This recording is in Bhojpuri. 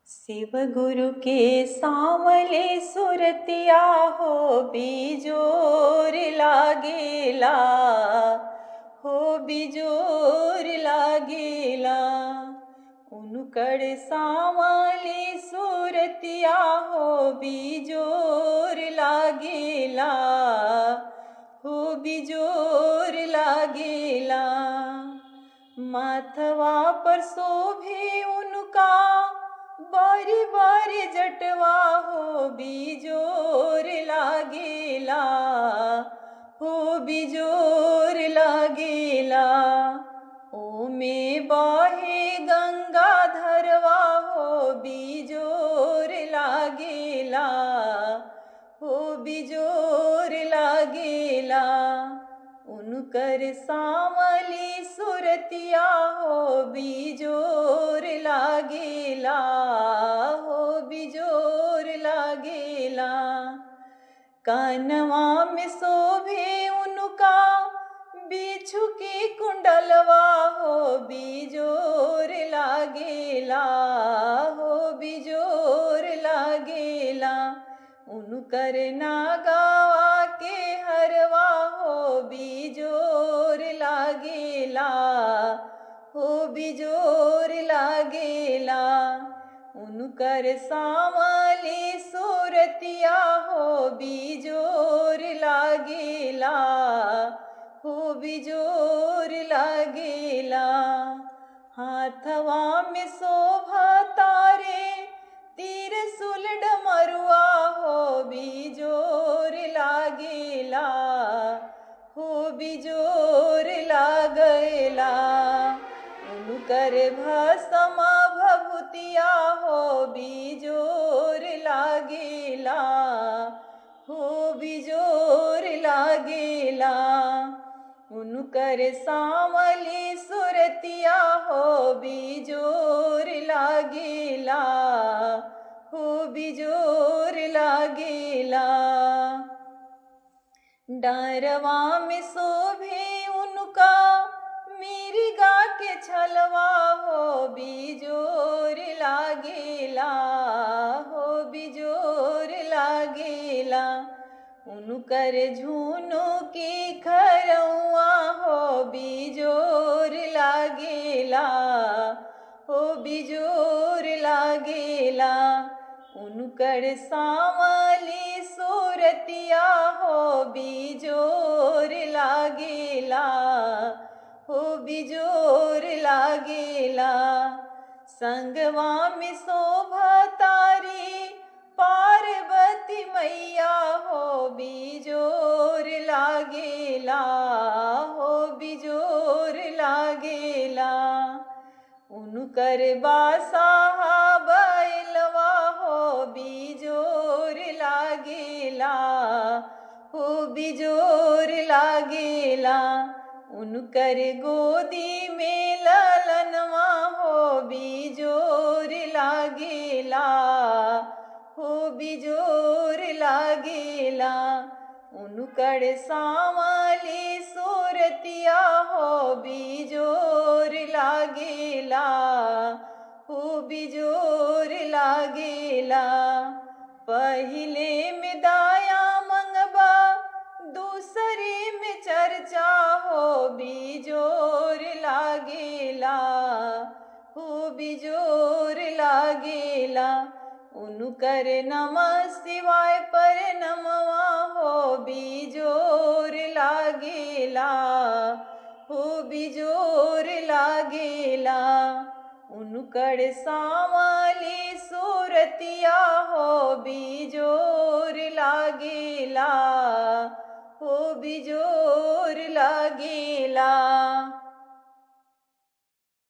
शिव गुरु के सामले सुरतिया हो बिजोर लागेला, हो बिजोर लागेला। उनकड़ सामले सुरतिया हो बिजोर लागेला, हो बिजोर लागेला। माथवा पर शोभे उनका बारी बारी जटवा हो बिजोर लागेला, हो बिजोर लागेला। ओमे बाहे गंगा धरवा हो बिजोर लागेला, हो बिजोर लागेला। उनकर सामली सुरतिया हो बिजोर लागेला, हो बिजोर लागेला। कानवा में शोभे उनका बिच्छू की कुंडलवा हो बिजोर लागेला, हो बिजोर लागेला। उनकर नागावा के हरवा हो बिजोर लागेला, हो बिजोर लागेला। उनकर सामली सूरतिया हो बिजोर लागेला, हो बिजोर लागेला। हाथवा में शोभा तारे त्रिशूल डमरुआ हो बिजोर लागेला, हो बिजोर लागेला। उनकर भस्म भभूतिया हो बिजोर लागेला, हो बिजोर लागेला। उनकर सामली सुरतिया हो बिजोर लागेला, हो बिजोर लागेला। डारवा में शोभे उनका मिर्गा के छलवा हो बिजोर लागेला, हो बिजोर लागेला। उनकर झुनु की खरौआ हो बिजोर लागेला, हो बिजोर लागेला। उनकर सामली सूरतिया हो बिजोर लागेला, हो बिजोर लागेला। संगवा में शोभा तारी पार्वती मैया हो बिजोर लागेला, हो बिजोर लागेला। उनकर बासाहा बैलवा हो बिजोर लागेला, हो बिजोर लागेला। उनकर गोदी में ललनवा हो बिजोर लागेला, हो बिजोर लागेला। उनकर सामली सूरतिया हो बिजोर लागेला, हो बिजोर लागेला। पहिले में दाया मंगबा दूसरे में चर्चा हो बिजोर लागेला, हो बिजोर लागेला। उनकर नमः शिवाय पर नमवा हो बिजोर लागेला, हो बिजोर लागेला। उनकर सामली सूरतिया हो बिजोर लागेला, हो बिजोर लागेला।